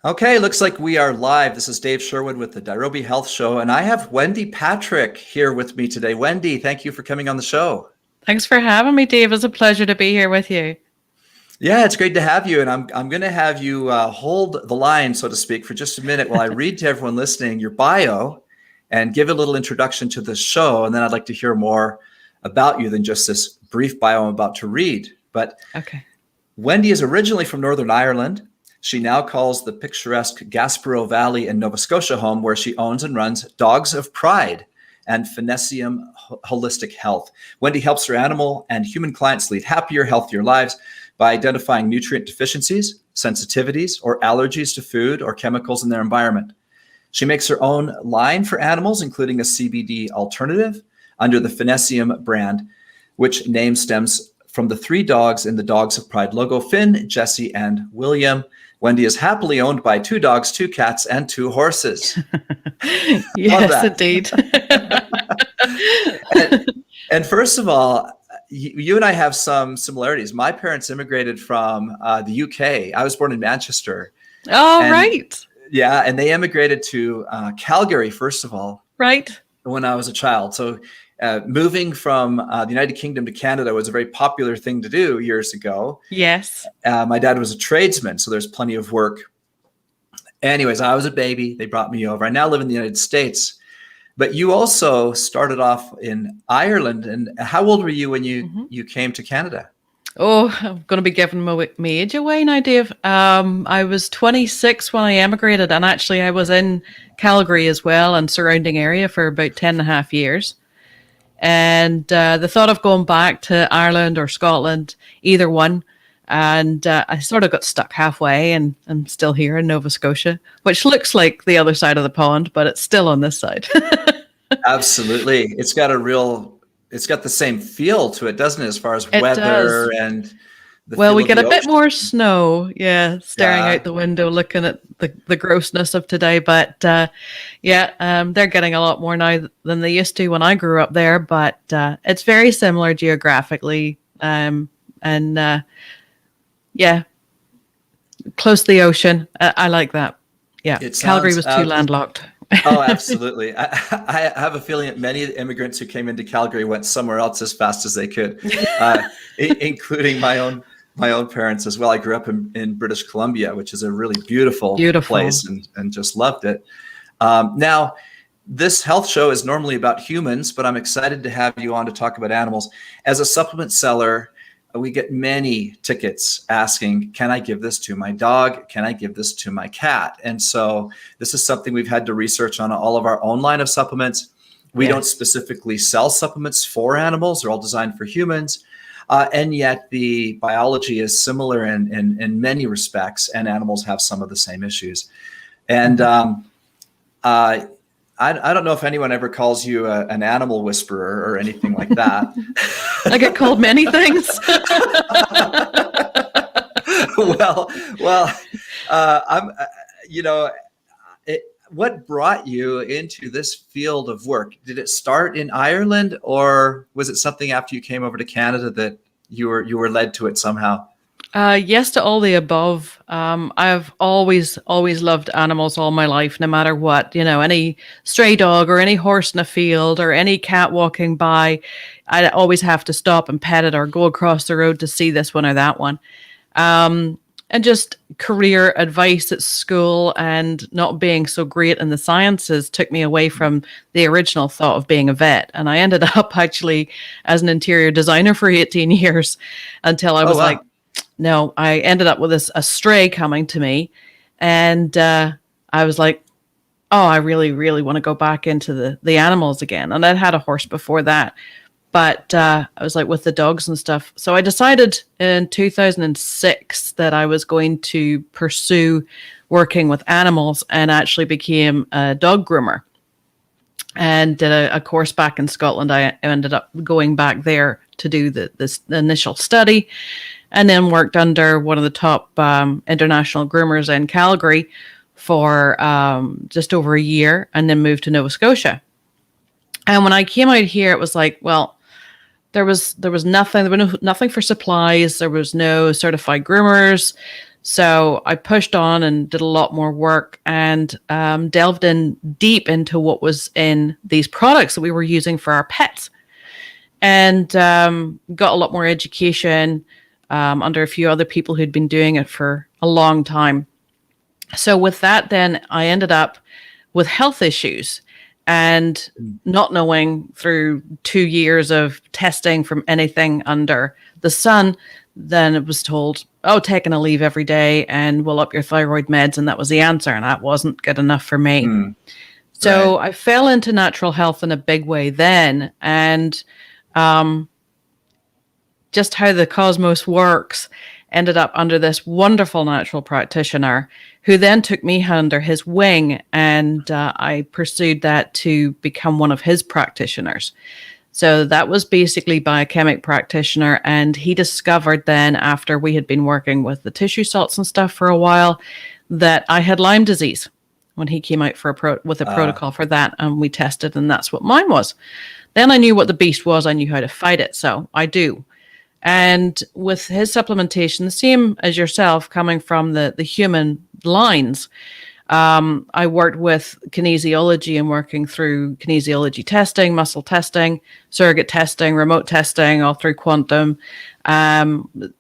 Okay, looks like we are live. This is Dave Sherwood with the Nairobi Health Show, and I have Wendie Patrick here with me today. Wendie, thank you for coming on the show. Thanks for having me, Dave. It's a pleasure to be here with you. Yeah, it's great to have you, and I'm going to have you hold the line, so to speak, for just a minute while I read to everyone listening your bio and give a little introduction to the show, and then I'd like to hear more about you than just this brief bio I'm about to read. But okay. Wendie is originally from Northern Ireland. She now calls the picturesque Gaspereau Valley in Nova Scotia home, where she owns and runs Dogs of Pride and Finnessiam Holistic Health. Wendie helps her animal and human clients lead happier, healthier lives by identifying nutrient deficiencies, sensitivities, or allergies to food or chemicals in their environment. She makes her own line for animals, including a CBD alternative under the Finnessiam brand, which name stems from the 3 dogs in the Dogs of Pride logo: Finn, Jesse, and William. Wendie is happily owned by 2 dogs, 2 cats, and 2 horses. Yes, indeed. and first of all, you and I have some similarities. My parents immigrated from the UK. I was born in Manchester. Oh, right. Yeah, and they immigrated to Calgary, first of all. Right. When I was a child. So moving from the United Kingdom to Canada was a very popular thing to do years ago. Yes. My dad was a tradesman, so there's plenty of work. Anyways, I was a baby. They brought me over. I now live in the United States. But you also started off in Ireland. And how old were you when you came to Canada? Oh, I'm going to be giving my age away now, Dave. I was 26 when I emigrated, and actually I was in Calgary as well and surrounding area for about 10 and a half years. And the thought of going back to Ireland or Scotland, either one, and I sort of got stuck halfway, and I'm still here in Nova Scotia, which looks like the other side of the pond, but it's still on this side. Absolutely. It's got the same feel to it, doesn't it, as far as weather and the well, feel we of get the a bit ocean? more snow, staring out the window, looking at the grossness of today. But they're getting a lot more now than they used to when I grew up there. But it's very similar geographically, close to the ocean. I like that. Yeah, Calgary was too landlocked. Oh, absolutely. I have a feeling that many immigrants who came into Calgary went somewhere else as fast as they could, including my own parents as well. I grew up in British Columbia, which is a really beautiful place, and just loved it. Now, this health show is normally about humans, but I'm excited to have you on to talk about animals. As a supplement seller, we get many tickets asking, can I give this to my dog? Can I give this to my cat? And so this is something we've had to research on all of our own line of supplements. We don't specifically sell supplements for animals. They're all designed for humans. And yet the biology is similar in many respects, and animals have some of the same issues. And I don't know if anyone ever calls you an animal whisperer or anything like that. I get called many things. What brought you into this field of work? Did it start in Ireland, or was it something after you came over to Canada that you were led to it somehow? Yes to all the above. I've always loved animals all my life, no matter what. Any stray dog or any horse in a field or any cat walking by, I always have to stop and pet it or go across the road to see this one or that one. And just career advice at school and not being so great in the sciences took me away from the original thought of being a vet. And I ended up actually as an interior designer for 18 years until I was like, no, I ended up with a stray coming to me, and I was like, oh, I really, really want to go back into the animals again. And I'd had a horse before that, but I was like with the dogs and stuff. So I decided in 2006 that I was going to pursue working with animals, and actually became a dog groomer and did a course back in Scotland. I ended up going back there to do the initial study, and then worked under one of the top international groomers in Calgary for just over a year, and then moved to Nova Scotia. And when I came out here, it was like, well, there was nothing. There was nothing for supplies. There was no certified groomers. So I pushed on and did a lot more work and delved in deep into what was in these products that we were using for our pets, and got a lot more education under a few other people who'd been doing it for a long time. So with that, then I ended up with health issues and not knowing through 2 years of testing from anything under the sun. Then it was told, oh, taking a leave every day and we'll up your thyroid meds. And that was the answer. And that wasn't good enough for me. So I fell into natural health in a big way then. And just how the cosmos works, ended up under this wonderful natural practitioner who then took me under his wing, and I pursued that to become one of his practitioners. So that was basically biochemic practitioner, and he discovered then, after we had been working with the tissue salts and stuff for a while, that I had Lyme disease when he came out for with a protocol for that, and we tested, and that's what mine was. Then I knew what the beast was. I knew how to fight it, so I do. And with his supplementation, the same as yourself, coming from the human lines, I worked with kinesiology and working through kinesiology testing, muscle testing, surrogate testing, remote testing, all through quantum,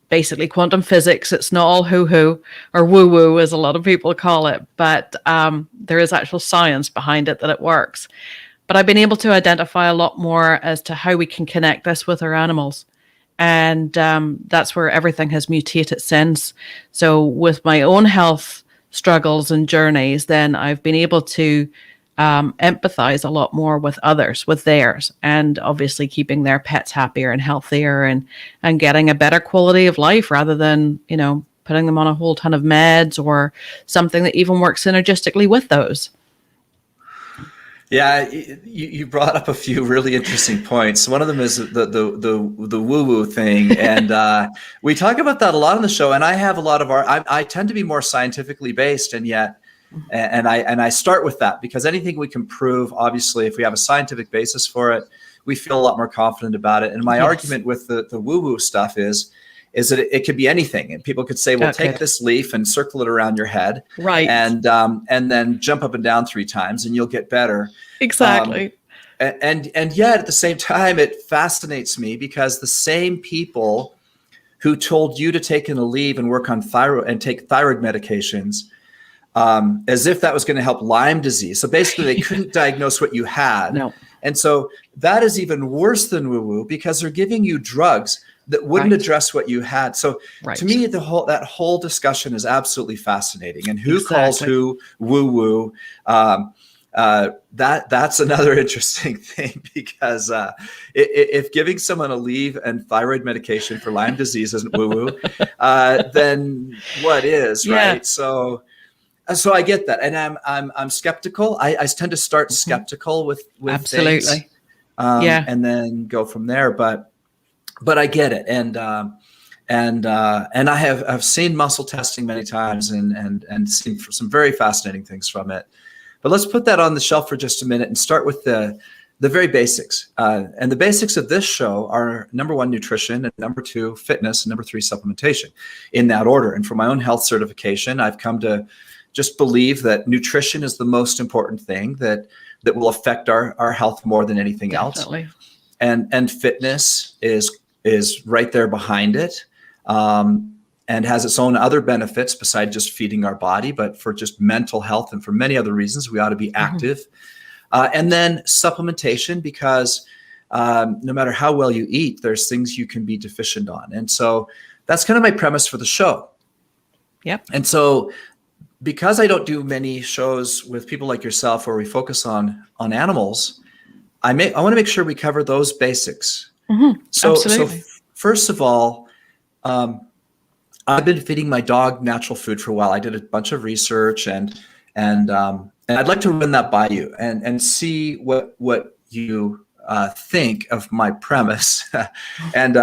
basically quantum physics. It's not all hoo-hoo or woo-woo, as a lot of people call it, but there is actual science behind it that it works. But I've been able to identify a lot more as to how we can connect this with our animals. And that's where everything has mutated since. So with my own health struggles and journeys, then I've been able to empathize a lot more with others, with theirs, and obviously keeping their pets happier and healthier and getting a better quality of life rather than, putting them on a whole ton of meds or something that even works synergistically with those. Yeah, you brought up a few really interesting points. One of them is the woo-woo thing, and we talk about that a lot on the show. And I have a lot of I tend to be more scientifically based, and yet, and I start with that because anything we can prove, obviously, if we have a scientific basis for it, we feel a lot more confident about it. And my argument with the woo-woo stuff is that it could be anything, and people could say, well, take this leaf and circle it around your head, right, and then jump up and down 3 times, and you'll get better. Exactly. And yet at the same time, it fascinates me because the same people who told you to take in a leave and work on thyroid and take thyroid medications, as if that was going to help Lyme disease. So basically, they couldn't diagnose what you had. No. And so that is even worse than woo-woo because they're giving you drugs that wouldn't address what you had. So to me, that whole discussion is absolutely fascinating. And who calls who woo-woo? That's another interesting thing because if giving someone a leave and thyroid medication for Lyme disease isn't woo-woo, then what is, right? So I get that, and I'm skeptical. I tend to start skeptical with things, and then go from there. But I get it, and I have seen muscle testing many times and seen some very fascinating things from it. But let's put that on the shelf for just a minute and start with the very basics. And the basics of this show are number 1, nutrition, and number 2, fitness, and number 3, supplementation, in that order. And for my own health certification, I've come to just believe that nutrition is the most important thing that will affect our health more than anything else. And fitness is right there behind it, and has its own other benefits besides just feeding our body, but for just mental health and for many other reasons, we ought to be active. And then supplementation, because no matter how well you eat, there's things you can be deficient on. And so that's kind of my premise for the show. Yep. And so because I don't do many shows with people like yourself where we focus on animals, I want to make sure we cover those basics. So first of all, I've been feeding my dog natural food for a while. I did a bunch of research, and I'd like to run that by you and see what you think of my premise. And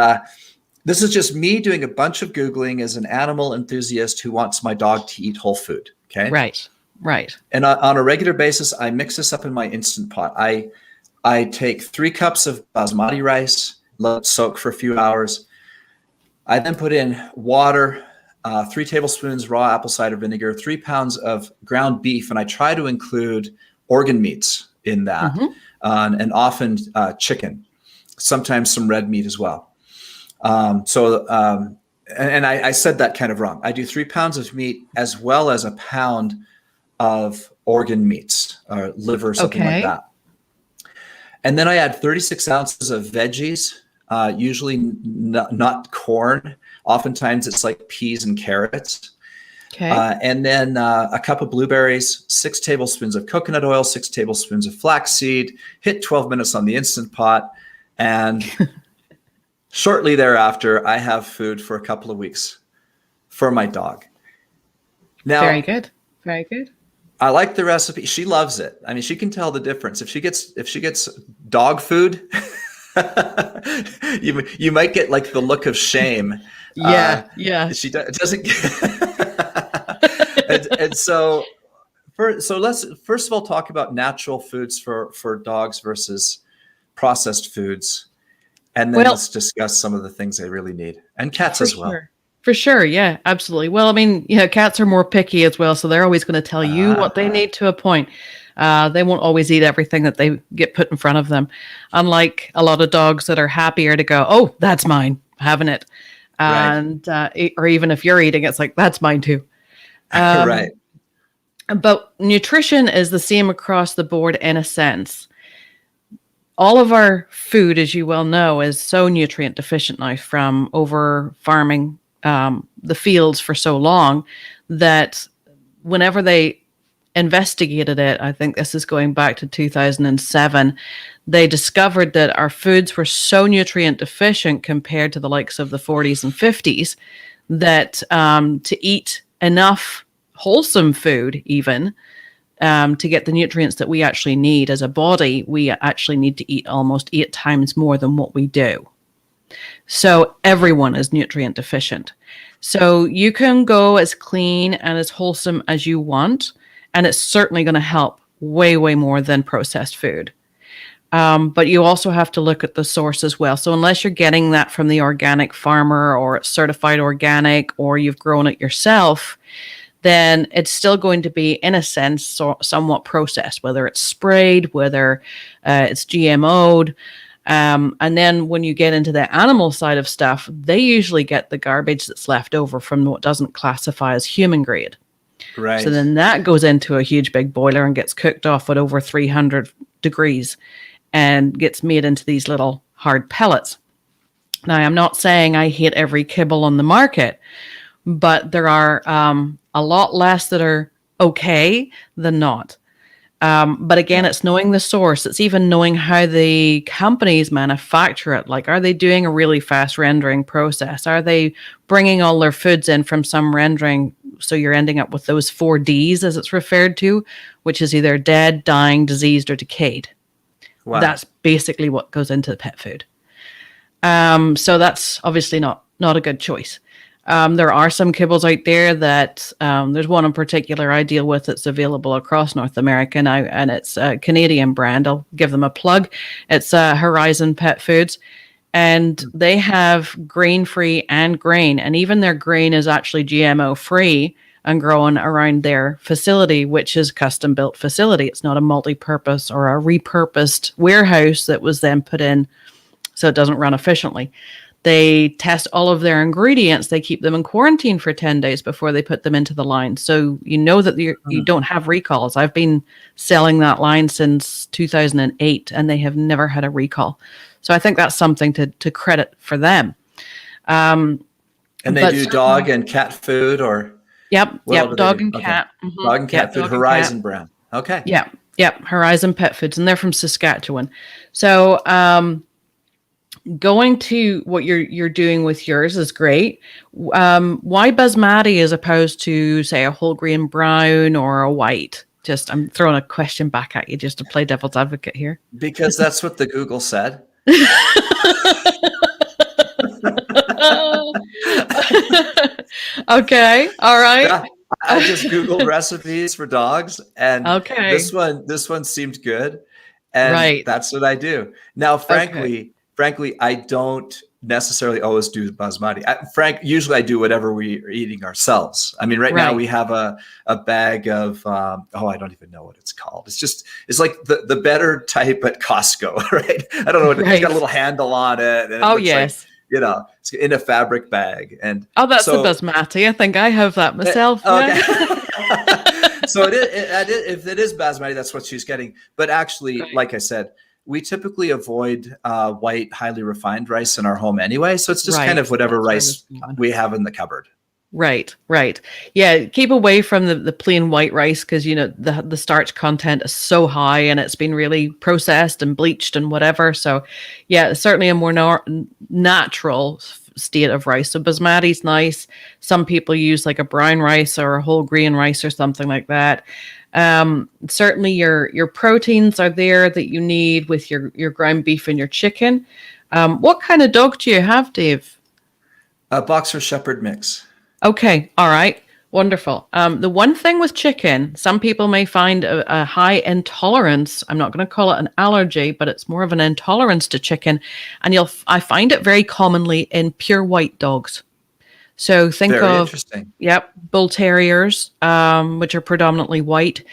this is just me doing a bunch of Googling as an animal enthusiast who wants my dog to eat whole food. Okay. Right. And on a regular basis, I mix this up in my Instant Pot. I take 3 cups of basmati rice, let it soak for a few hours. I then put in water, 3 tablespoons raw apple cider vinegar, 3 pounds of ground beef, and I try to include organ meats in that, and often chicken, sometimes some red meat as well. And I said that kind of wrong. I do 3 pounds of meat as well as a pound of organ meats, or liver, something like that. And then I add 36 ounces of veggies, usually not corn. Oftentimes it's like peas and carrots. Okay. And then a cup of blueberries, 6 tablespoons of coconut oil, 6 tablespoons of flaxseed, hit 12 minutes on the Instant Pot. And shortly thereafter, I have food for a couple of weeks for my dog. Now, very good. Very good. I like the recipe. She loves it. I mean, she can tell the difference. If she gets dog food, you might get like the look of shame. Yeah. She doesn't. and so let's first of all talk about natural foods for dogs versus processed foods, and then let's discuss some of the things they really need, and cats as well. For sure. Yeah, absolutely. Well, I mean, cats are more picky as well. So they're always going to tell you what they need to a point. They won't always eat everything that they get put in front of them. Unlike a lot of dogs that are happier to go, oh, that's mine, having it. And, or even if you're eating, it's like, that's mine too. Right. But nutrition is the same across the board in a sense. All of our food, as you well know, is so nutrient deficient now from over farming the fields for so long that whenever they investigated it, I think this is going back to 2007, they discovered that our foods were so nutrient deficient compared to the likes of the 40s and 50s that to eat enough wholesome food even to get the nutrients that we actually need as a body, we actually need to eat almost 8 times more than what we do. So everyone is nutrient deficient. So you can go as clean and as wholesome as you want, and it's certainly going to help way, way more than processed food. But you also have to look at the source as well. So unless you're getting that from the organic farmer or it's certified organic or you've grown it yourself, then it's still going to be, in a sense, somewhat processed, whether it's sprayed, whether it's GMO'd. And then when you get into the animal side of stuff, they usually get the garbage that's left over from what doesn't classify as human grade. Right. So then that goes into a huge big boiler and gets cooked off at over 300 degrees and gets made into these little hard pellets. Now, I'm not saying I hate every kibble on the market, but there are a lot less that are okay than not. But again, it's knowing the source. It's even knowing how the companies manufacture it. Like, are they doing a really fast rendering process? Are they bringing all their foods in from some rendering? So you're ending up with those 4 Ds, as it's referred to, which is either dead, dying, diseased, or decayed. Wow. That's basically what goes into the pet food. So that's obviously not a good choice. There are some kibbles out there that there's one in particular I deal with that's available across North America now, and it's a Canadian brand. I'll give them a plug. It's Horizon Pet Foods, and they have grain-free and grain, and even their grain is actually GMO-free and grown around their facility, which is a custom-built facility. It's not a multi-purpose or a repurposed warehouse that was then put in so it doesn't run efficiently. They test all of their ingredients. They keep them in quarantine for 10 days before they put them into the line. So you know that you don't have recalls. I've been selling that line since 2008, and they have never had a recall. So I think that's something to credit for them. And they do dog and cat food, or? Yep, dog and cat. Mm-hmm. Dog and cat food, Horizon brand. Okay. Yep, Horizon Pet Foods, and they're from Saskatchewan. So going to what you're doing with yours is great. Why basmati as opposed to, say, a whole grain brown or a white? Just, I'm throwing a question back at you just to play devil's advocate here. Because that's what the Google said. Okay, all right. Yeah, I just Googled recipes for dogs, and this one seemed good, and that's what I do. Now, frankly, frankly, I don't necessarily always do basmati. Usually I do whatever we are eating ourselves. I mean, right now we have a bag of, I don't even know what it's called. It's like the better type at Costco, right? I don't know what it's got a little handle on it. And it looks yes. like, it's in a fabric bag. And that's the basmati. I think I have that myself. Okay. So if it is basmati, that's what she's getting. But actually, like I said, we typically avoid white, highly refined rice in our home anyway. So it's just kind of whatever rice we have in the cupboard. Right. Yeah, keep away from the plain white rice because, the starch content is so high and it's been really processed and bleached and whatever. So, yeah, certainly a more natural state of rice. So basmati's nice. Some people use like a brown rice or a whole grain rice or something like that. Certainly your proteins are there that you need with your ground beef and your chicken. What kind of dog do you have, Dave? A Boxer Shepherd mix. Okay. All right. Wonderful. The one thing with chicken, some people may find a high intolerance. I'm not going to call it an allergy, but it's more of an intolerance to chicken. And I find it very commonly in pure white dogs. So think of, bull terriers, which are predominantly white.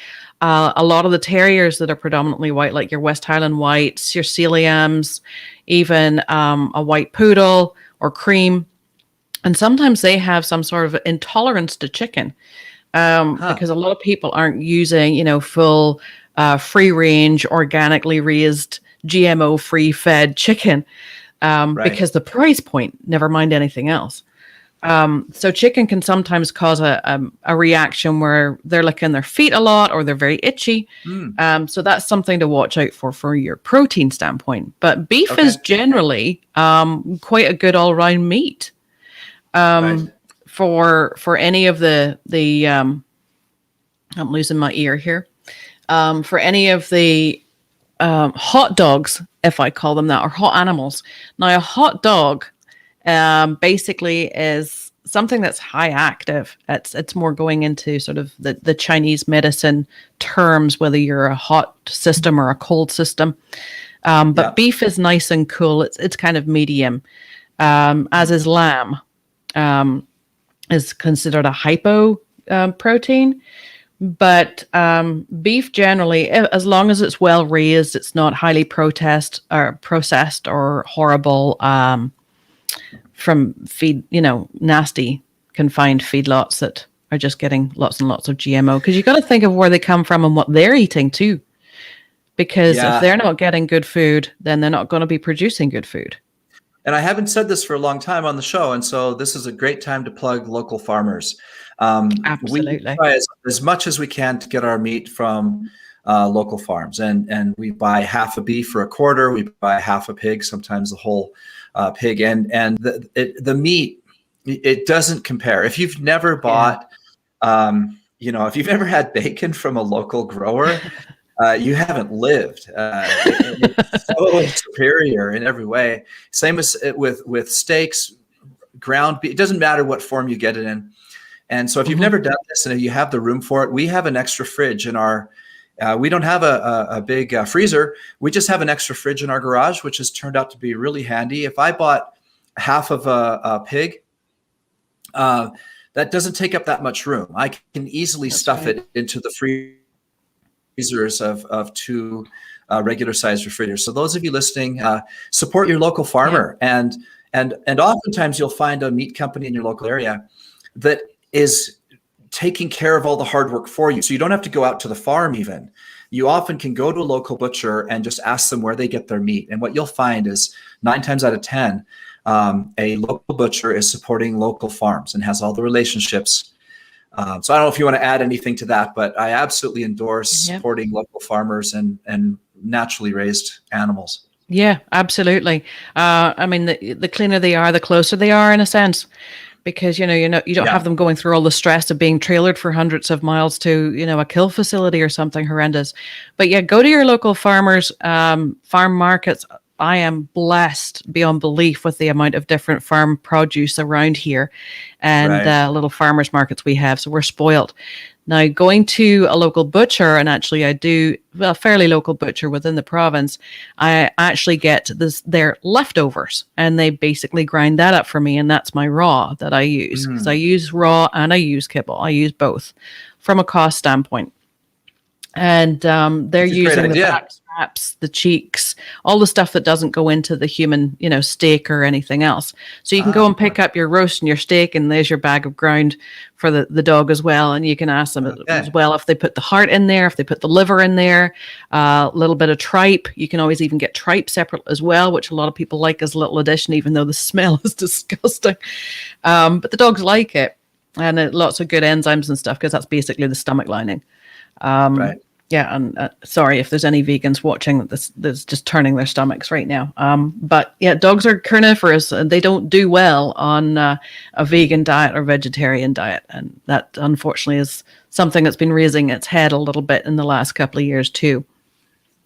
A lot of the terriers that are predominantly white, like your West Highland whites, your Ciliams, even a white poodle or cream. And sometimes they have some sort of intolerance to chicken because a lot of people aren't using, full free range, organically raised, GMO free fed chicken because the price point, never mind anything else. So chicken can sometimes cause a reaction where they're licking their feet a lot or they're very itchy. So that's something to watch out for your protein standpoint. But beef is generally quite a good all round meat. For any of the I'm losing my ear here. For any of the hot dogs, if I call them that, or hot animals. Now, a hot dog basically is something that's high active. It's more going into sort of the Chinese medicine terms, whether you're a hot system or a cold system. But beef is nice and cool. It's kind of medium, as is lamb. Is considered a hypo protein, but beef generally, as long as it's well raised, it's not highly processed or horrible from nasty confined feedlots that are just getting lots and lots of GMO. Because you got to think of where they come from and what they're eating too. Because if they're not getting good food, then they're not going to be producing good food. And I haven't said this for a long time on the show, and so this is a great time to plug local farmers. Absolutely. We try as much as we can to get our meat from local farms, and we buy half a beef for a quarter. We buy half a pig, sometimes the whole pig, and the meat, it doesn't compare. If you've never bought, if you've never had bacon from a local grower. You haven't lived. It's so superior in every way. Same as with steaks, ground beef. It doesn't matter what form you get it in. And so if you've never done this and if you have the room for it, we have an extra fridge in our. We don't have a big freezer. We just have an extra fridge in our garage, which has turned out to be really handy. If I bought half of a pig, that doesn't take up that much room. I can easily stuff it into the freezers of two regular sized refrigerators. So those of you listening, support your local farmer, and oftentimes you'll find a meat company in your local area that is taking care of all the hard work for you. So you don't have to go out to the farm even. You often can go to a local butcher and just ask them where they get their meat. And what you'll find is 9 times out of 10, a local butcher is supporting local farms and has all the relationships. So I don't know if you want to add anything to that, but I absolutely endorse supporting local farmers and naturally raised animals. Yeah, absolutely. I mean, the cleaner they are, the closer they are in a sense, because, you don't have them going through all the stress of being trailered for hundreds of miles to, a kill facility or something horrendous. But yeah, go to your local farmers, farm markets. I am blessed beyond belief with the amount of different farm produce around here and little farmers markets we have. So we're spoiled. Now, going to a local butcher, and actually I do, well, a fairly local butcher within the province, I actually get their leftovers, and they basically grind that up for me, and that's my raw that I use, because I use raw and I use kibble. I use both from a cost standpoint. And they're using the back straps, the cheeks, all the stuff that doesn't go into the human, steak or anything else. So you can go and pick up your roast and your steak, and there's your bag of ground for the dog as well. And you can ask them as well if they put the heart in there, if they put the liver in there, a little bit of tripe. You can always even get tripe separate as well, which a lot of people like as a little addition, even though the smell is disgusting. But the dogs like it, and lots of good enzymes and stuff, because that's basically the stomach lining. Right. Yeah, and sorry if there's any vegans watching that's just turning their stomachs right now. But yeah, dogs are carnivorous, and they don't do well on a vegan diet or vegetarian diet, and that unfortunately is something that's been raising its head a little bit in the last couple of years too.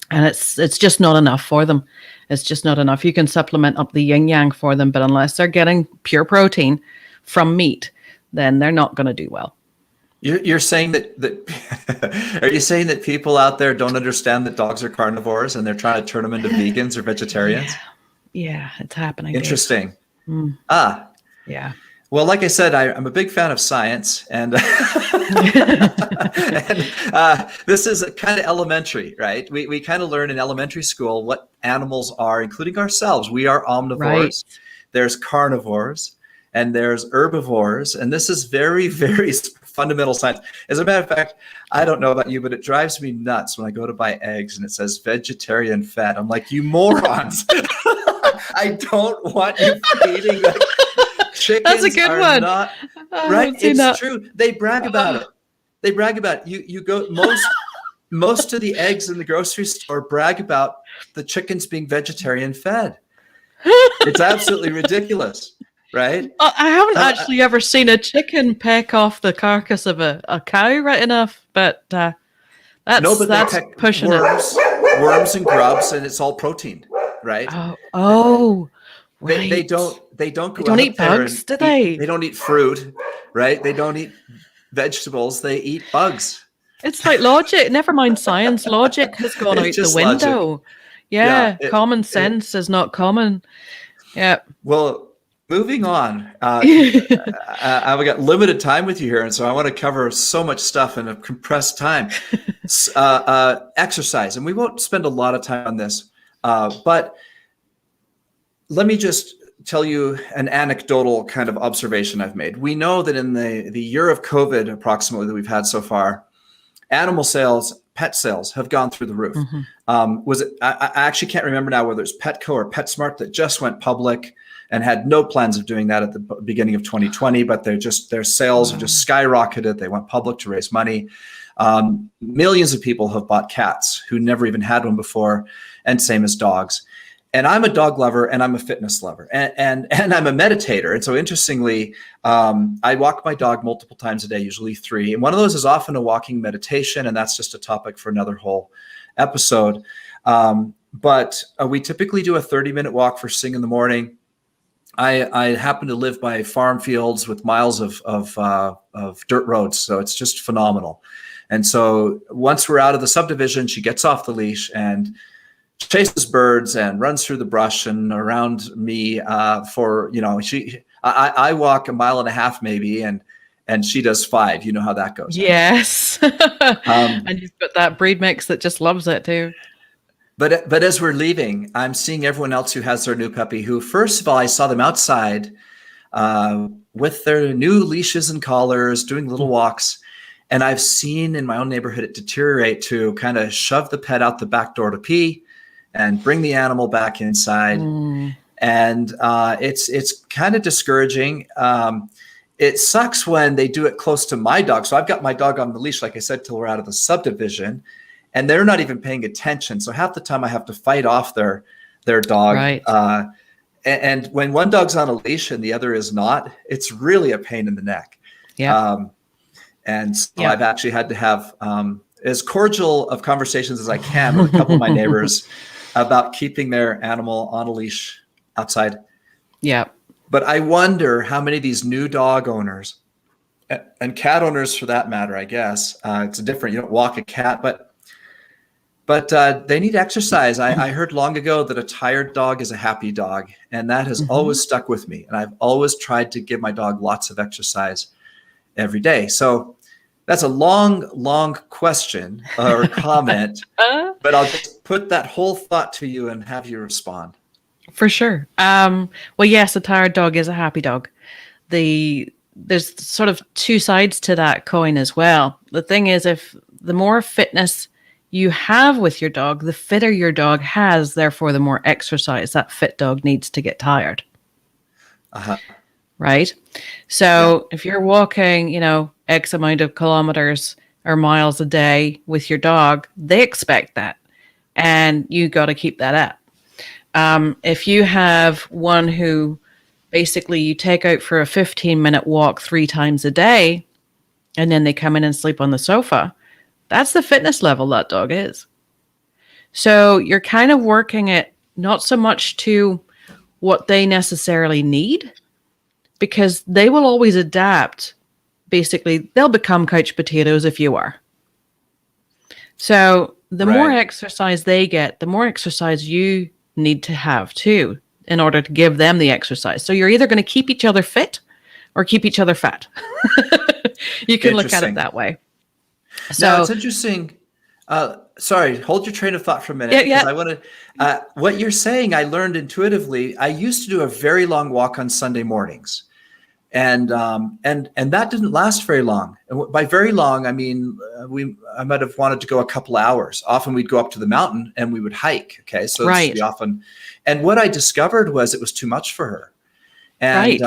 And it's just not enough for them. It's just not enough. You can supplement up the yin yang for them, but unless they're getting pure protein from meat, then they're not going to do well. You're saying that are you saying that people out there don't understand that dogs are carnivores and they're trying to turn them into vegans or vegetarians? Yeah, it's happening. Interesting. Yeah. Well, like I said, I'm a big fan of science, and, this is kind of elementary, right? We kind of learn in elementary school what animals are, including ourselves. We are omnivores. Right. There's carnivores, and there's herbivores, and this is very, very fundamental science. As a matter of fact, I don't know about you, but it drives me nuts when I go to buy eggs and it says vegetarian fat. I'm like, you morons! I don't want you feeding them. Chickens. That's a good one. Not, right? It's true. They brag about it. They brag about it. You go most of the eggs in the grocery store brag about the chickens being vegetarian fed. It's absolutely ridiculous. Right? I haven't actually ever seen a chicken peck off the carcass of a cow, right enough, but that's pushing worms and grubs, and it's all protein, right? Oh, right. They don't eat bugs, do they? They don't eat fruit, right? They don't eat vegetables. They eat bugs. It's like logic. Never mind science. Logic has gone out the window. Logic. Yeah, common sense is not common. Yeah. Well, moving on, I've got limited time with you here, and so I want to cover so much stuff in a compressed time. Exercise, and we won't spend a lot of time on this, but let me just tell you an anecdotal kind of observation I've made. We know that in the year of COVID, approximately, that we've had so far, animal sales, pet sales have gone through the roof. I actually can't remember now whether it's Petco or PetSmart that just went public and had no plans of doing that at the beginning of 2020, but their sales have just skyrocketed. They went public to raise money. Millions of people have bought cats who never even had one before, and same as dogs. And I'm a dog lover, and I'm a fitness lover, and I'm a meditator. And so interestingly, I walk my dog multiple times a day, usually 3. And one of those is often a walking meditation, and that's just a topic for another whole episode. But we typically do a 30-minute walk first thing in the morning. I happen to live by farm fields with miles of dirt roads, so it's just phenomenal. And so once we're out of the subdivision, she gets off the leash and chases birds and runs through the brush and around me I walk 1.5 miles maybe, and she does 5. You know how that goes. Yes. And you've got that breed mix that just loves it too. But as we're leaving, I'm seeing everyone else who has their new puppy, who, first of all, I saw them outside with their new leashes and collars, doing little walks. And I've seen in my own neighborhood it deteriorate to kind of shove the pet out the back door to pee and bring the animal back inside. And it's kind of discouraging. It sucks when they do it close to my dog. So I've got my dog on the leash, like I said, till we're out of the subdivision. And they're not even paying attention. So half the time I have to fight off their dog. Right. And when one dog's on a leash and the other is not, it's really a pain in the neck. Yeah. And so I've actually had to have as cordial of conversations as I can with a couple of my neighbors about keeping their animal on a leash outside. Yeah. But I wonder how many of these new dog owners and cat owners, for that matter, I guess, it's different. You don't walk a cat, but they need exercise. I heard long ago that a tired dog is a happy dog, and that has always stuck with me. And I've always tried to give my dog lots of exercise every day. So that's a long question or comment, but I'll just put that whole thought to you and have you respond. For sure. Well, yes, a tired dog is a happy dog. There's sort of two sides to that coin as well. The thing is, if the more fitness you have with your dog, the fitter your dog has, therefore the more exercise that fit dog needs to get tired. Right? So if you're walking, X amount of kilometers or miles a day with your dog, they expect that. And you got to keep that up. If you have one who basically you take out for a 15-minute walk 3 times a day, and then they come in and sleep on the sofa, that's the fitness level that dog is. So you're kind of working it not so much to what they necessarily need, because they will always adapt. Basically, they'll become couch potatoes if you are. So the more exercise they get, the more exercise you need to have too, in order to give them the exercise. So you're either going to keep each other fit or keep each other fat. You can look at it that way. So now, it's interesting. Sorry, hold your train of thought for a minute. Yeah. I want to. What you're saying, I learned intuitively. I used to do a very long walk on Sunday mornings, and that didn't last very long. And by very long, I mean I might have wanted to go a couple hours. Often we'd go up to the mountain and we would hike. Okay, so it's often. And what I discovered was it was too much for her, and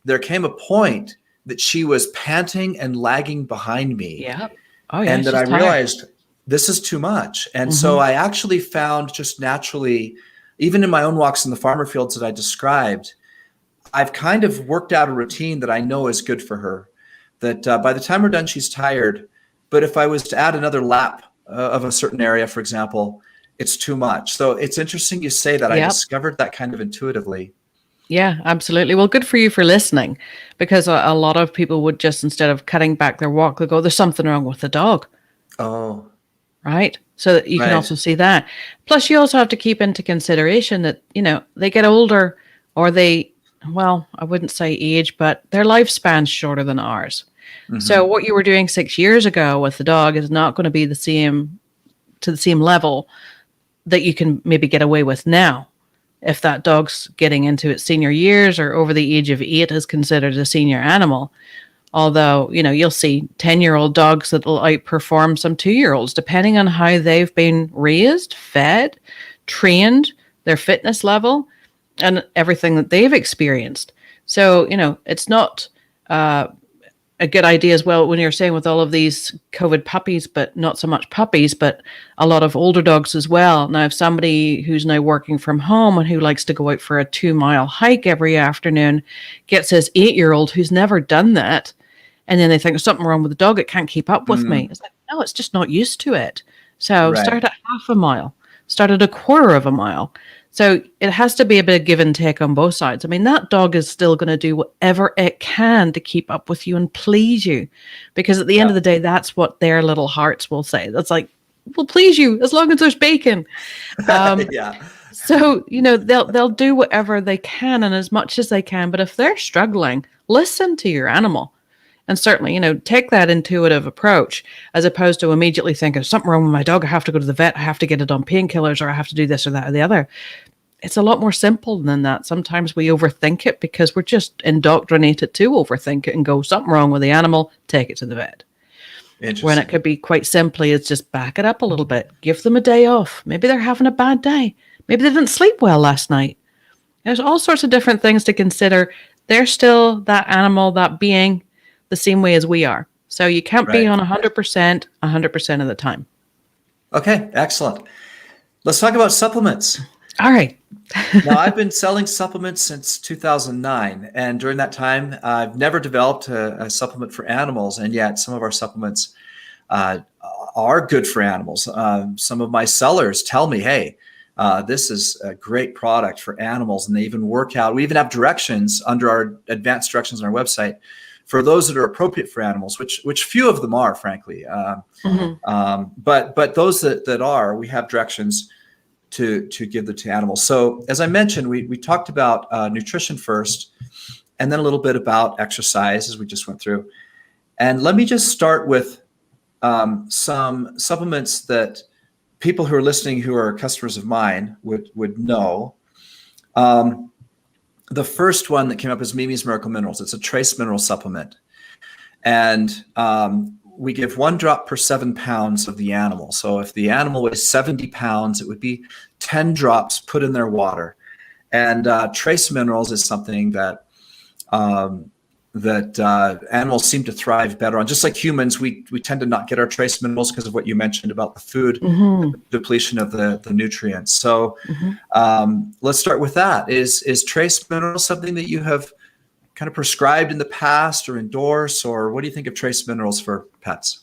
there came a point that she was panting and lagging behind me. Yeah. And that I realized this is too much. And so I actually found just naturally, even in my own walks in the farmer fields that I described, I've kind of worked out a routine that I know is good for her, that by the time we're done, she's tired. But if I was to add another lap of a certain area, for example, it's too much. So it's interesting you say that. I discovered that kind of intuitively. Yeah, absolutely. Well, good for you for listening, because a lot of people would just, instead of cutting back their walk, they'll go, there's something wrong with the dog. Oh. Right. So that you can also see that. Plus, you also have to keep into consideration that, they get older, or I wouldn't say age, but their lifespan's shorter than ours. So what you were doing 6 years ago with the dog is not going to be the same level that you can maybe get away with now. If that dog's getting into its senior years or over the age of 8 is considered a senior animal. Although, you'll see 10-year-old dogs that will outperform some 2-year-olds, depending on how they've been raised, fed, trained, their fitness level, and everything that they've experienced. So, it's not a good idea as well when you're saying with all of these COVID puppies, but not so much puppies, but a lot of older dogs as well. Now, if somebody who's now working from home and who likes to go out for a 2-mile hike every afternoon gets his 8-year-old who's never done that, and then they think there's something wrong with the dog, it can't keep up with me. It's like, no, it's just not used to it. So start at half a mile, start at a quarter of a mile. So it has to be a bit of give and take on both sides. I mean, that dog is still going to do whatever it can to keep up with you and please you, because at the end of the day, that's what their little hearts will say. That's like, we'll please you as long as there's bacon. So, they'll do whatever they can and as much as they can. But if they're struggling, listen to your animal. And certainly, take that intuitive approach as opposed to immediately thinking, there's something wrong with my dog. I have to go to the vet. I have to get it on painkillers, or I have to do this or that or the other. It's a lot more simple than that. Sometimes we overthink it because we're just indoctrinated to overthink it and go, something wrong with the animal, take it to the vet. When it could be quite simply, it's just back it up a little bit. Give them a day off. Maybe they're having a bad day. Maybe they didn't sleep well last night. There's all sorts of different things to consider. They're still that animal, that being, the same way as we are. So you can't be on 100% of the time. Okay, excellent. Let's talk about supplements. All right. Now, I've been selling supplements since 2009. And during that time, I've never developed a supplement for animals. And yet some of our supplements are good for animals. Some of my sellers tell me, hey, This is a great product for animals, and they even work out. We even have directions under our advanced directions on our website for those that are appropriate for animals, which few of them are, frankly. But those that are, we have directions to give them to animals. So as I mentioned, we talked about nutrition first, and then a little bit about exercise as we just went through. And let me just start with some supplements that people who are listening, who are customers of mine, would know. The first one that came up is Mimi's Miracle Minerals. It's a trace mineral supplement. And we give 1 drop per 7 pounds of the animal. So if the animal weighs 70 pounds, it would be 10 drops put in their water. And trace minerals is something that animals seem to thrive better on. Just like humans, we tend to not get our trace minerals because of what you mentioned about the food, the depletion of the nutrients. So let's start with that. Is trace minerals something that you have kind of prescribed in the past or endorse, or what do you think of trace minerals for pets?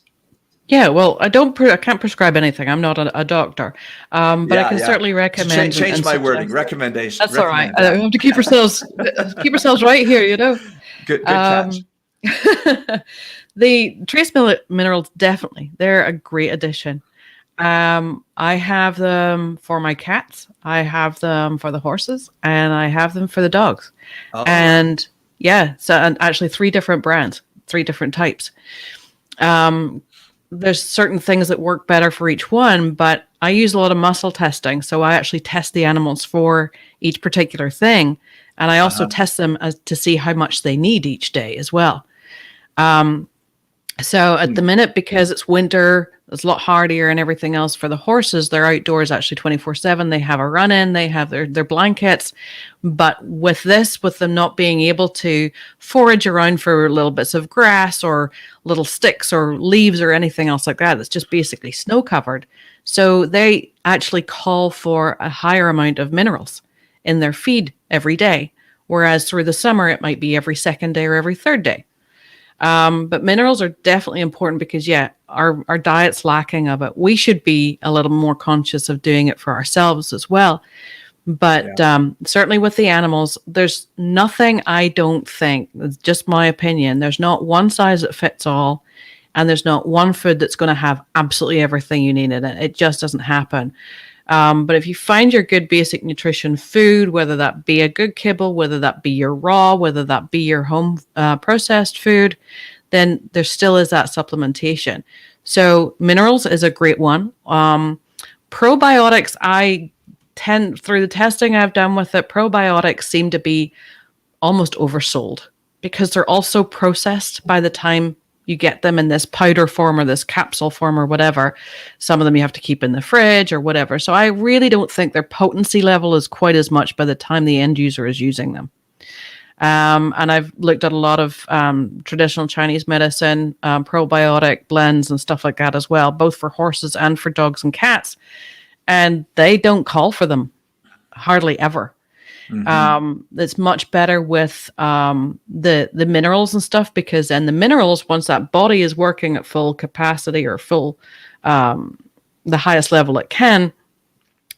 Yeah, well, I can't prescribe anything. I'm not a doctor, but I can certainly recommend. Change my wording. Recommendation. That's all right. We have to keep ourselves right here, you know. Good catch. The trace minerals, definitely, they're a great addition. I have them for my cats. I have them for the horses, and I have them for the dogs. Oh. And yeah, and actually 3 different brands, 3 different types. There's certain things that work better for each one, but I use a lot of muscle testing. So I actually test the animals for each particular thing. And I also test them to see how much they need each day as well. So at the minute, because it's winter, it's a lot hardier and everything else for the horses. They're outdoors actually 24/7. They have a run in, they have their blankets. But with them not being able to forage around for little bits of grass or little sticks or leaves or anything else like that, it's just basically snow covered. So they actually call for a higher amount of minerals in their feed every day. Whereas through the summer, it might be every second day or every third day. But minerals are definitely important because, our diet's lacking of it. We should be a little more conscious of doing it for ourselves as well. But certainly with the animals, there's nothing, I don't think, it's just my opinion, there's not one size that fits all, and there's not one food that's going to have absolutely everything you need in it. It just doesn't happen. But if you find your good basic nutrition food, whether that be a good kibble, whether that be your raw, whether that be your home processed food, then there still is that supplementation. So minerals is a great one. Probiotics, through the testing I've done with it, probiotics seem to be almost oversold because they're also processed by the time you get them in this powder form or this capsule form or whatever. Some of them you have to keep in the fridge or whatever. So I really don't think their potency level is quite as much by the time the end user is using them. And I've looked at a lot of traditional Chinese medicine, probiotic blends and stuff like that as well, both for horses and for dogs and cats. And they don't call for them hardly ever. It's much better with the minerals and stuff, because then the minerals, once that body is working at full capacity or full the highest level it can,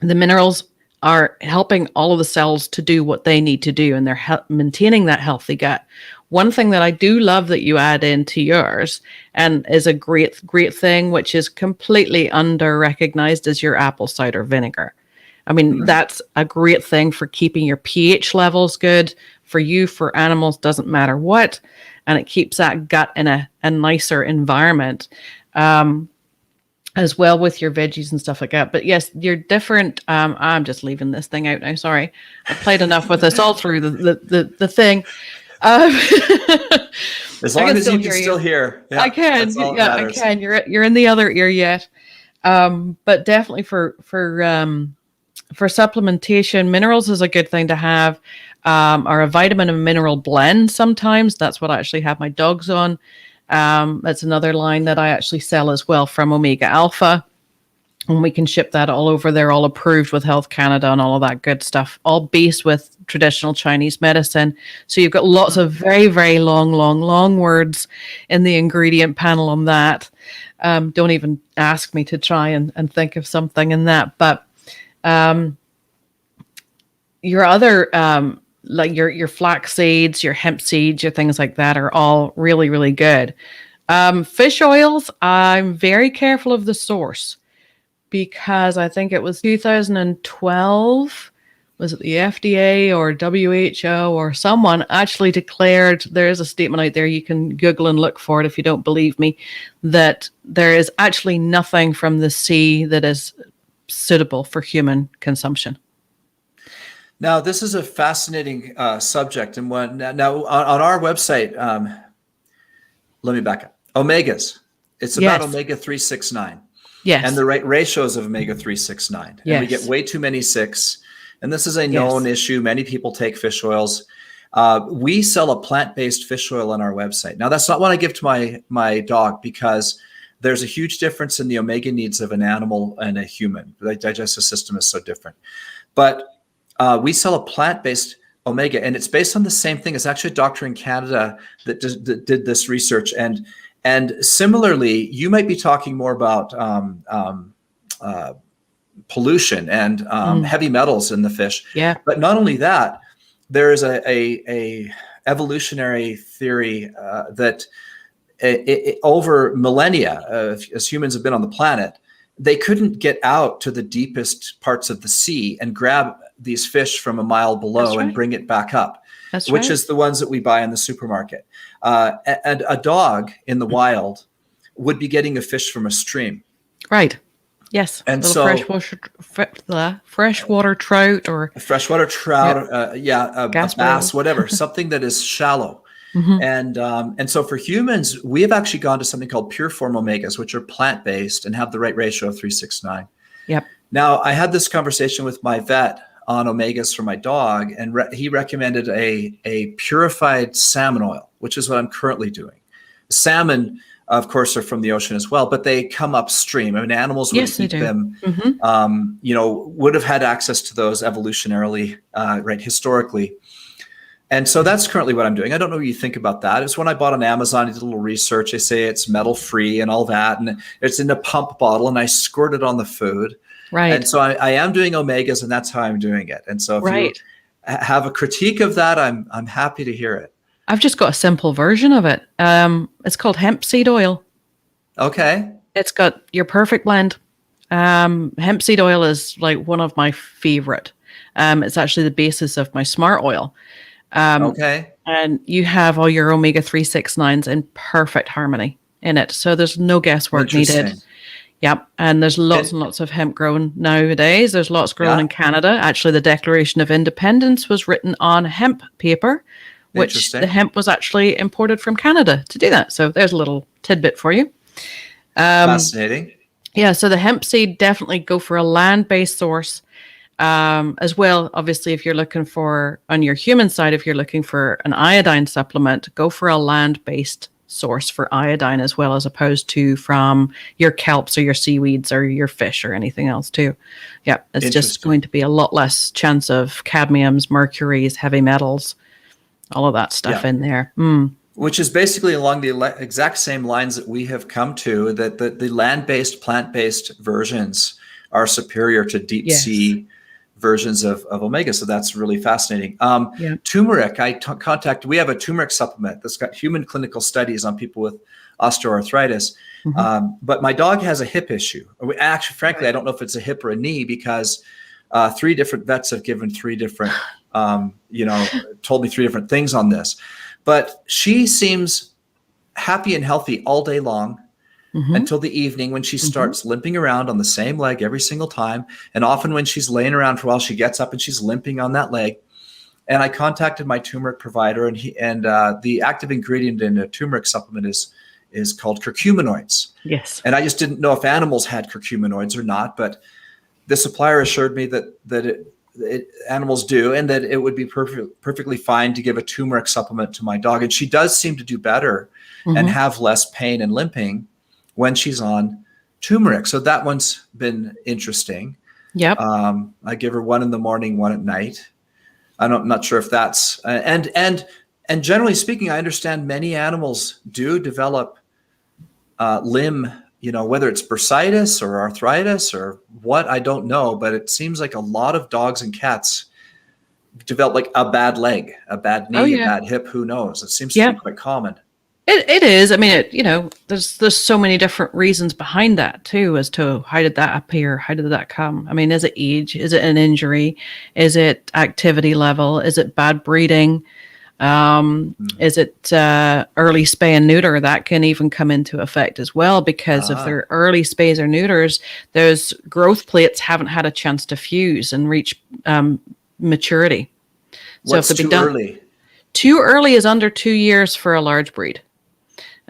the minerals are helping all of the cells to do what they need to do, and they're maintaining that healthy gut. One thing that I do love that you add into yours, and is a great thing, which is completely under-recognized, is your apple cider vinegar. I mean, that's a great thing for keeping your pH levels good for you, for animals, doesn't matter what. And it keeps that gut in a nicer environment, as well with your veggies and stuff like that. But yes, you're different. I'm just leaving this thing out now. Sorry. I played enough with this all through the thing. As long as you can still hear. Yeah, I can. Yeah, I can. You're in the other ear yet. But definitely for supplementation, minerals is a good thing to have, or a vitamin and mineral blend sometimes. That's what I actually have my dogs on. That's another line that I actually sell as well from Omega Alpha. And we can ship that all over. They're all approved with Health Canada and all of that good stuff, all based with traditional Chinese medicine. So you've got lots of very, very long words in the ingredient panel on that. Don't even ask me to try and think of something in that. But your other like your flax seeds, your hemp seeds, your things like that are all really, really good. Fish oils, I'm very careful of the source because I think it was 2012. Was it the FDA or WHO or someone actually declared, there is a statement out there, you can Google and look for it if you don't believe me, that there is actually nothing from the sea that is suitable for human consumption. Now, this is a fascinating subject, and now on our website, let me back up. Omegas. It's about Yes. omega 369. Yes. And the right ratios of omega 369. Yes. And we get way too many 6. And this is a known issue. Many people take fish oils. We sell a plant-based fish oil on our website. Now, that's not what I give to my dog because there's a huge difference in the omega needs of an animal and a human. The digestive system is so different. But we sell a plant-based omega, and it's based on the same thing. It's actually a doctor in Canada that did this research. And similarly, you might be talking more about pollution and heavy metals in the fish. Yeah. But not only that, there is a evolutionary theory that over millennia, as humans have been on the planet, they couldn't get out to the deepest parts of the sea and grab these fish from a mile below and bring it back up, which is the ones that we buy in the supermarket. And a dog in the wild would be getting a fish from a stream. Right. Yes. And so freshwater trout or a freshwater trout, a bass, whatever, something that is shallow. And so for humans, we have actually gone to something called pure form omegas, which are plant-based and have the right ratio of 369. Yep. Now, I had this conversation with my vet on omegas for my dog, and he recommended a purified salmon oil, which is what I'm currently doing. Salmon, of course, are from the ocean as well, but they come upstream. I mean, animals would eat them, would have had access to those evolutionarily, historically. And so that's currently what I'm doing. I don't know what you think about that. It's when I bought on Amazon, I did a little research. They say it's metal free and all that. And it's in a pump bottle and I squirt it on the food. Right. And so I am doing omegas and that's how I'm doing it. And so if you have a critique of that, I'm happy to hear it. I've just got a simple version of it. It's called Hemp Seed Oil. Okay. It's got your perfect blend. Hemp Seed Oil is like one of my favorite. It's actually the basis of my Smart Oil. And you have all your omega 369s in perfect harmony in it. So there's no guesswork needed. Yep. And there's lots and lots of hemp grown nowadays. There's lots grown in Canada. Actually, the Declaration of Independence was written on hemp paper, which the hemp was actually imported from Canada to do that. So there's a little tidbit for you. Fascinating. Yeah. So the hemp seed, definitely go for a land-based source. As well, obviously, if you're looking for, on your human side, if you're looking for an iodine supplement, go for a land-based source for iodine as well, as opposed to from your kelps or your seaweeds or your fish or anything else too. Yeah, it's just going to be a lot less chance of cadmiums, mercuries, heavy metals, all of that stuff in there. Which is basically along the exact same lines that we have come to, that the land-based, plant-based versions are superior to deep sea versions of omega. So that's really fascinating. Turmeric, we have a turmeric supplement that's got human clinical studies on people with osteoarthritis. But my dog has a hip issue. Actually, frankly, I don't know if it's a hip or a knee because 3 different vets have given 3 different, told me 3 different things on this. But she seems happy and healthy all day long. Until the evening when she starts limping around on the same leg every single time. And often when she's laying around for a while, she gets up and she's limping on that leg. And I contacted my turmeric provider, and the active ingredient in a turmeric supplement is called curcuminoids. Yes. And I just didn't know if animals had curcuminoids or not, but the supplier assured me that animals do, and that it would be perfectly fine to give a turmeric supplement to my dog. And she does seem to do better and have less pain and limping when she's on turmeric. So that one's been interesting. Yep. I give her 1 in the morning, 1 at night. I'm not sure if that's, and generally speaking, I understand many animals do develop limb, whether it's bursitis or arthritis or what, I don't know, but it seems like a lot of dogs and cats develop like a bad leg, a bad knee, Oh a yeah. bad hip. Who knows? It seems to Yeah. be quite common. It is. I mean, there's so many different reasons behind that too, as to how did that appear? How did that come? I mean, is it age? Is it an injury? Is it activity level? Is it bad breeding? Is it early spay and neuter? That can even come into effect as well, because if they're early spays or neuters, those growth plates haven't had a chance to fuse and reach maturity. So What's if they've too been done early? too early is under 2 years for a large breed.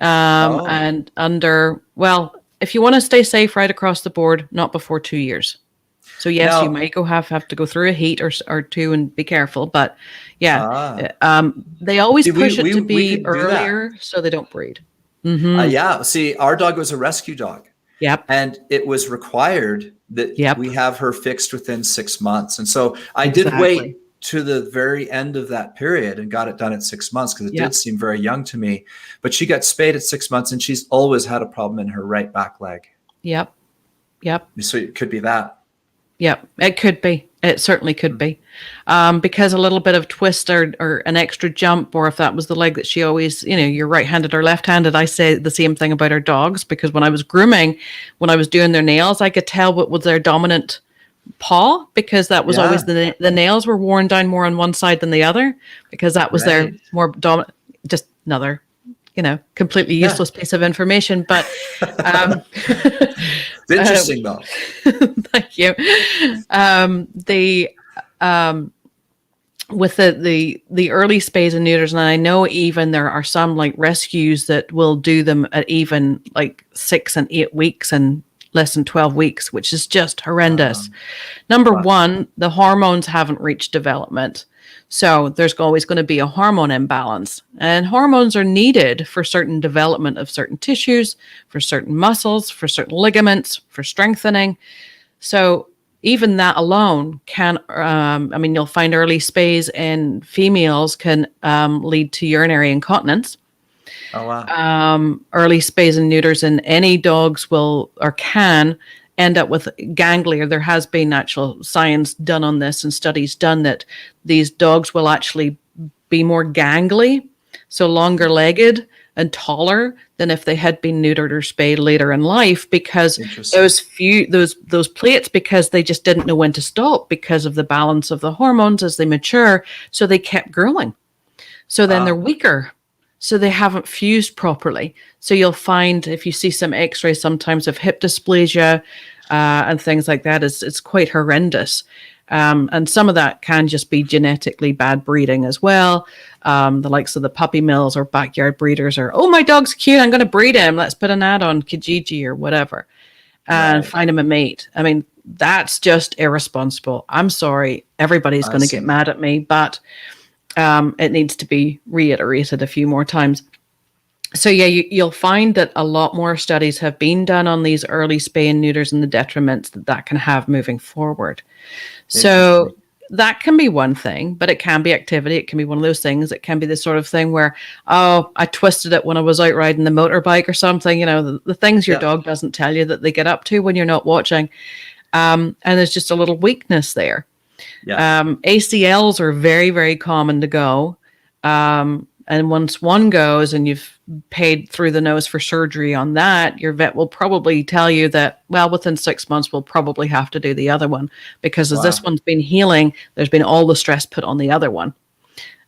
Oh, And under, well, if you want to stay safe right across the board, not before 2 years. So yes, you now, might have to go through a heat or two and be careful. But yeah, they always see, push it to we be could do that. earlier so they don't breed. Yeah. See, our dog was a rescue dog. Yep. And it was required that Yep. we have her fixed within 6 months. And so I did Exactly. wait to the very end of that period and got it done at 6 months, because it Yep. did seem very young to me. But she got spayed at 6 months, and she's always had a problem in her right back leg. Yep. Yep. So it could be that. Yep. It could be. It certainly could be. Because a little bit of twist or an extra jump, or if that was the leg that she always, you're right-handed or left-handed. I say the same thing about our dogs, because when I was grooming, when I was doing their nails, I could tell what was their dominant paw, because that was always the nails were worn down more on one side than the other, because that was their more dominant. Just another, completely useless piece of information, but It's interesting though. thank you. With the early spays and neuters, and I know even there are some like rescues that will do them at even like 6 and 8 weeks and less than 12 weeks, which is just horrendous. Number one, the hormones haven't reached development. So there's always going to be a hormone imbalance, and hormones are needed for certain development of certain tissues, for certain muscles, for certain ligaments, for strengthening. So even that alone can, you'll find early spays in females can lead to urinary incontinence. Oh, wow. Early spays and neuters in any dogs will or can end up with ganglia. There has been actual science done on this and studies done that these dogs will actually be more gangly, so longer legged and taller than if they had been neutered or spayed later in life, because those plates, because they just didn't know when to stop because of the balance of the hormones as they mature, so they kept growing. So then they're weaker. So they haven't fused properly. So you'll find, if you see some x-rays sometimes of hip dysplasia and things like that, it's quite horrendous. And some of that can just be genetically bad breeding as well. The likes of the puppy mills or backyard breeders are, oh, my dog's cute, I'm going to breed him. Let's put an ad on Kijiji or whatever and find him a mate. I mean, that's just irresponsible. I'm sorry. Everybody's going to get mad at me, but it needs to be reiterated a few more times. So yeah, you'll find that a lot more studies have been done on these early spay and neuters and the detriments that can have moving forward. So that can be one thing, but it can be activity. It can be one of those things. It can be the sort of thing where, oh, I twisted it when I was out riding the motorbike or something, the things your dog doesn't tell you that they get up to when you're not watching. And there's just a little weakness there. ACLs are very, very common to go. And once one goes and you've paid through the nose for surgery on that, your vet will probably tell you that, well, within 6 months, we'll probably have to do the other one, because as this one's been healing, there's been all the stress put on the other one.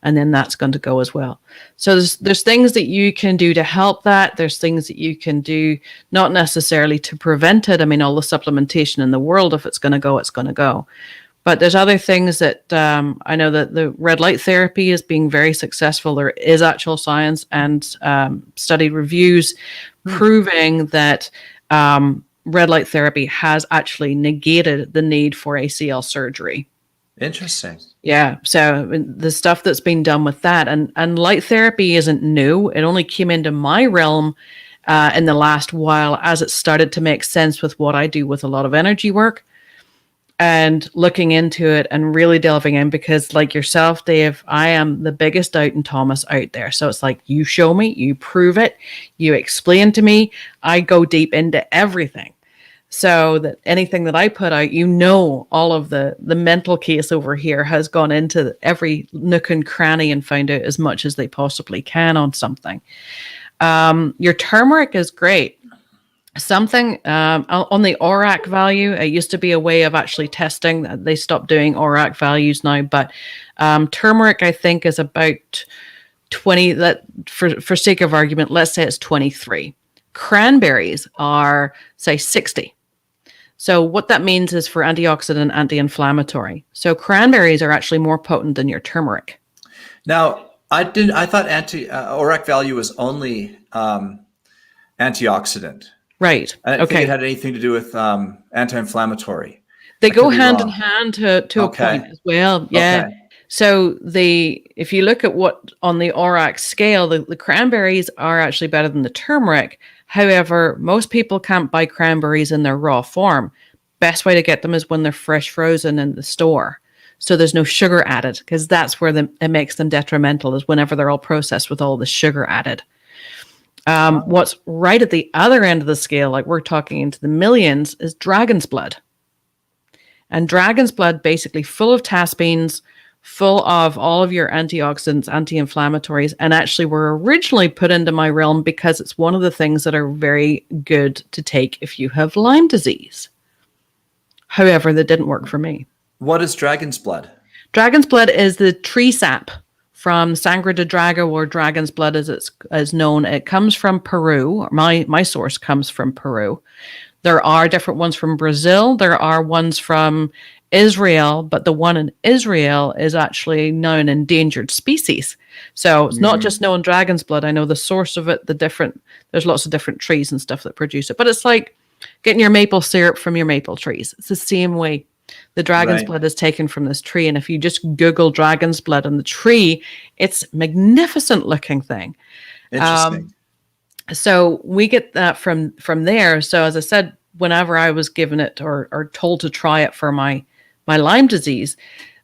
And then that's going to go as well. So there's things that you can do to help that. There's things that you can do, not necessarily to prevent it. I mean, all the supplementation in the world, if it's going to go, it's going to go. But there's other things that I know that the red light therapy is being very successful. There is actual science and study reviews proving that red light therapy has actually negated the need for ACL surgery. Interesting. Yeah. So the stuff that's been done with that, and light therapy isn't new. It only came into my realm in the last while as it started to make sense with what I do with a lot of energy work. And looking into it and really delving in, because like yourself, Dave, I am the biggest doubting Thomas out there. So it's like, you show me, you prove it, you explain to me, I go deep into everything. So that anything that I put out, all of the mental case over here has gone into every nook and cranny and found out as much as they possibly can on something. Your turmeric is great. Something on the ORAC value, it used to be a way of actually testing. They stopped doing ORAC values now, but turmeric, I think, is about 20. That for sake of argument, let's say it's 23. Cranberries are, say, 60. So what that means is for antioxidant, anti-inflammatory. So cranberries are actually more potent than your turmeric. Now, I thought ORAC value was only antioxidant. Right. I didn't think it had anything to do with anti-inflammatory. They go hand in hand to a point as well. Yeah. Okay. So if you look at what on the ORAC scale, the cranberries are actually better than the turmeric. However, most people can't buy cranberries in their raw form. Best way to get them is when they're fresh frozen in the store. So there's no sugar added, because that's where it makes them detrimental, is whenever they're all processed with all the sugar added. What's right at the other end of the scale, like we're talking into the millions, is dragon's blood. And dragon's blood, basically full of taspenes, full of all of your antioxidants, anti-inflammatories, and actually were originally put into my realm because it's one of the things that are very good to take if you have Lyme disease. However, that didn't work for me. What is dragon's blood? Dragon's blood is the tree sap from Sangre de Drago, or dragon's blood as it's known. It comes from Peru. Or my source comes from Peru. There are different ones from Brazil. There are ones from Israel, but the one in Israel is actually now an endangered species. So it's not just known dragon's blood. I know the source of it, there's lots of different trees and stuff that produce it, but it's like getting your maple syrup from your maple trees. It's the same way. The dragon's blood is taken from this tree. And if you just Google dragon's blood on the tree, it's a magnificent looking thing. Interesting. So we get that from there. So as I said, whenever I was given it or told to try it for my Lyme disease,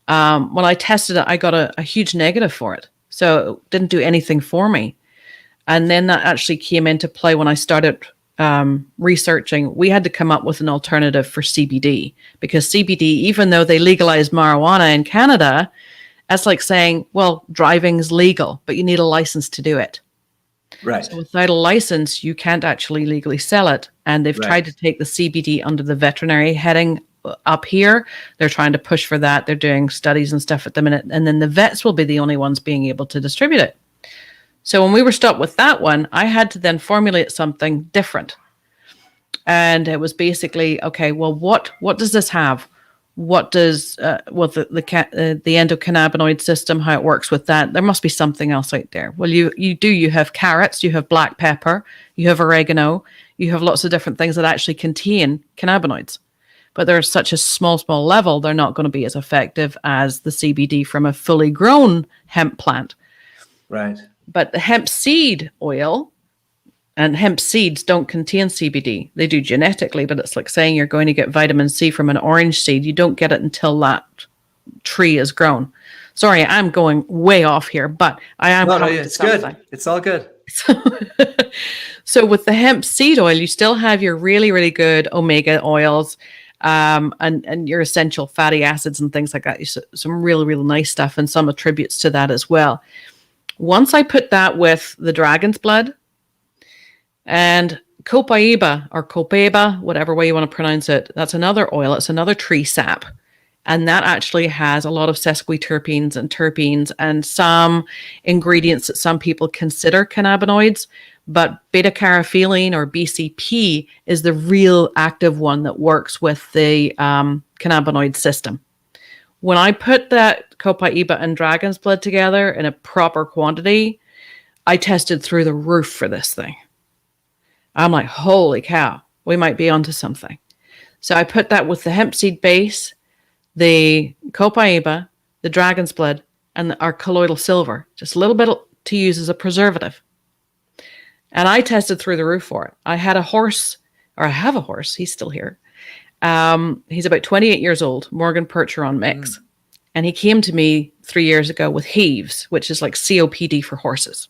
when I tested it, I got a huge negative for it. So it didn't do anything for me. And then that actually came into play when I started researching. We had to come up with an alternative for CBD, because CBD, even though they legalized marijuana in Canada, that's like saying, well, driving's legal, but you need a license to do it. Right. So without a license, you can't actually legally sell it. And they've tried to take the CBD under the veterinary heading up here. They're trying to push for that. They're doing studies and stuff at the minute. And then the vets will be the only ones being able to distribute it. So when we were stopped with that one, I had to then formulate something different. And it was basically, okay, well, what does this have? What does the endocannabinoid system, how it works with that? There must be something else out there. Well, you have carrots, you have black pepper, you have oregano, you have lots of different things that actually contain cannabinoids. But they're such a small level, they're not going to be as effective as the CBD from a fully grown hemp plant. Right. But the hemp seed oil and hemp seeds don't contain CBD. They do genetically, but it's like saying you're going to get vitamin C from an orange seed. You don't get it until that tree is grown. Sorry, I'm going way off here, but I am. No, it's good. It's all good. So with the hemp seed oil, you still have your really, really good omega oils, and your essential fatty acids and things like that. Some really, really nice stuff, and some attributes to that as well. Once I put that with the dragon's blood and copaiba or copaiba, whatever way you want to pronounce it, that's another oil. It's another tree sap. And that actually has a lot of sesquiterpenes and terpenes and some ingredients that some people consider cannabinoids. But beta-caryophyllene or BCP is the real active one that works with the cannabinoid system. When I put that copaiba and dragon's blood together in a proper quantity, I tested through the roof for this thing. I'm like, holy cow, we might be onto something. So I put that with the hemp seed base, the copaiba, the dragon's blood, and our colloidal silver, just a little bit to use as a preservative. And I tested through the roof for it. I have a horse, he's still here. He's about 28 years old, Morgan Percheron mix. And he came to me 3 years ago with heaves, which is like COPD for horses.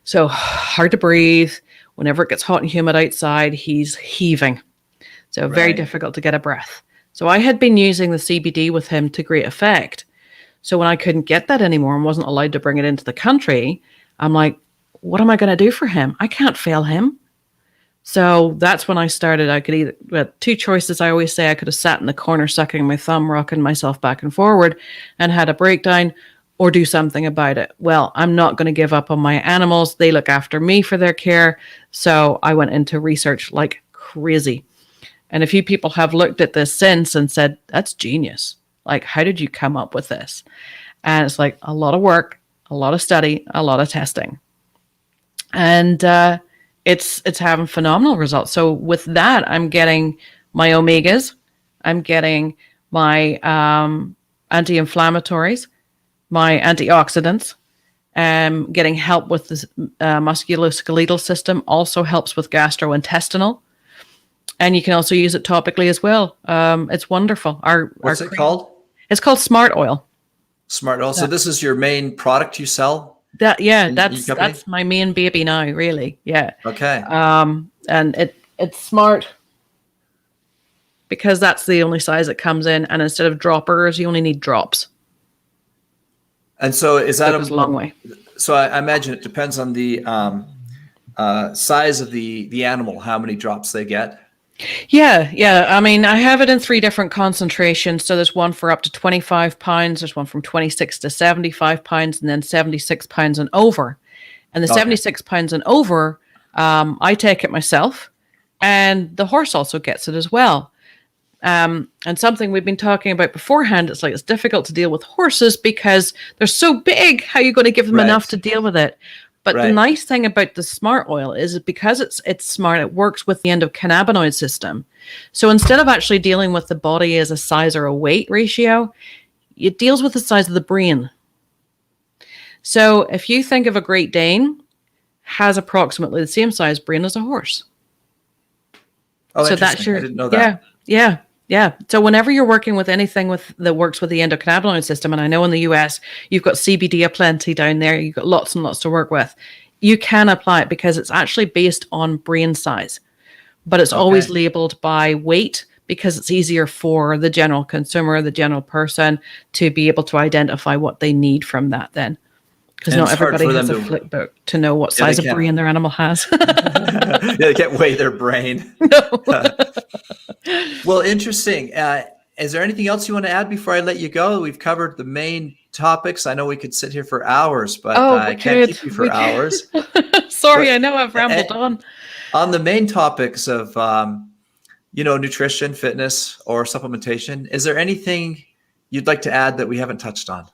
So hard to breathe. Whenever it gets hot and humid outside, he's heaving. So very Right. difficult to get a breath. So I had been using the CBD with him to great effect. So when I couldn't get that anymore and wasn't allowed to bring it into the country, I'm like, what am I going to do for him? I can't fail him. So that's when I started. I could either, well, two choices. I always say I could have sat in the corner, sucking my thumb, rocking myself back and forward and had a breakdown, or do something about it. Well, I'm not going to give up on my animals. They look after me for their care. So I went into research like crazy. And a few people have looked at this since and said, that's genius. Like, how did you come up with this? And it's like a lot of work, a lot of study, a lot of testing. And it's having phenomenal results. So with that, I'm getting my omegas, I'm getting my anti-inflammatories, my antioxidants, getting help with the musculoskeletal system, also helps with gastrointestinal. And you can also use it topically as well. It's wonderful. What's it called? It's called Smart Oil. Smart Oil. So this is your main product you sell? That's my main baby now, really. Yeah. Okay. And it's smart because that's the only size it comes in. And instead of droppers, you only need drops. And so is that a long way? So I imagine it depends on the size of the animal, how many drops they get. Yeah. I mean, I have it in 3 different concentrations. So there's one for up to 25 pounds. There's one from 26 to 75 pounds, and then 76 pounds and over. And the 76 pounds and over, I take it myself, and the horse also gets it as well. And something we've been talking about beforehand, it's like it's difficult to deal with horses because they're so big. How are you going to give them enough to deal with it? But the nice thing about the Smart Oil is because it's smart, it works with the endocannabinoid system. So instead of actually dealing with the body as a size or a weight ratio, it deals with the size of the brain. So if you think of a Great Dane, has approximately the same size brain as a horse. Oh, so that's I didn't know that. Yeah. So whenever you're working with anything that works with the endocannabinoid system, and I know in the US, you've got CBD aplenty down there, you've got lots and lots to work with. You can apply it because it's actually based on brain size, but it's always labeled by weight because it's easier for the general consumer, the general person to be able to identify what they need from that then. Because not everybody has a flip book to know what size of brain their animal has. They can't weigh their brain. No. Well, interesting. Is there anything else you want to add before I let you go? We've covered the main topics. I know we could sit here for hours, but I can't keep you for hours. Sorry, but I know I've rambled on. On the main topics of, nutrition, fitness, or supplementation, is there anything you'd like to add that we haven't touched on?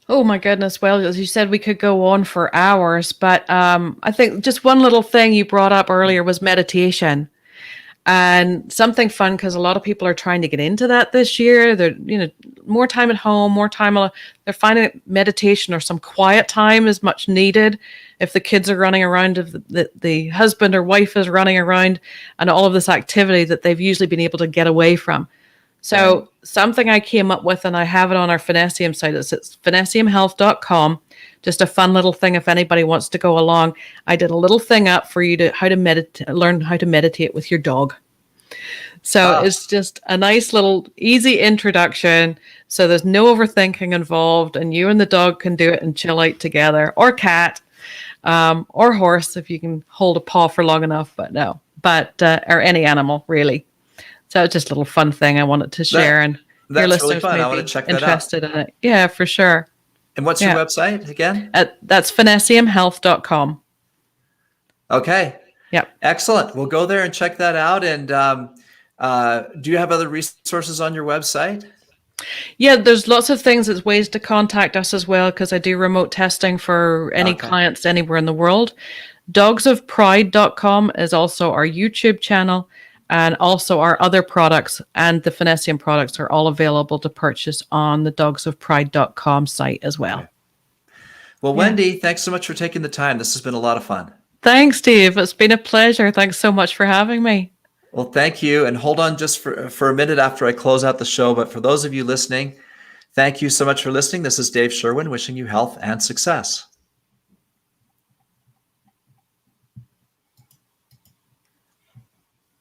Oh my goodness. Well, as you said, we could go on for hours, but I think just one little thing you brought up earlier was meditation. And something fun, because a lot of people are trying to get into that this year. They're, more time at home, they're finding that meditation or some quiet time is much needed. If the kids are running around, if the husband or wife is running around, and all of this activity that they've usually been able to get away from. So something I came up with, and I have it on our Finnessiam site, it's finnessiamhealth.com. Just a fun little thing if anybody wants to go along. I did a little thing up for you to learn how to meditate with your dog. So it's just a nice little easy introduction. So there's no overthinking involved, and you and the dog can do it and chill out together, or cat, or horse if you can hold a paw for long enough, or any animal really. So it's just a little fun thing I wanted to share, and your listeners really fun. I want to check that interested out. In it. Yeah, for sure. And what's your website again? That's finnessiamhealth.com. Okay. Yep. Excellent. We'll go there and check that out. And do you have other resources on your website? Yeah, there's lots of things. There's ways to contact us as well, because I do remote testing for any clients anywhere in the world. Dogsofpride.com is also our YouTube channel. And also our other products and the Finnessiam products are all available to purchase on the dogsofpride.com site as well. Okay. Well, Wendie, thanks so much for taking the time. This has been a lot of fun. Thanks, Steve. It's been a pleasure. Thanks so much for having me. Well, thank you. And hold on just for a minute after I close out the show. But for those of you listening, thank you so much for listening. This is Dave Sherwin wishing you health and success.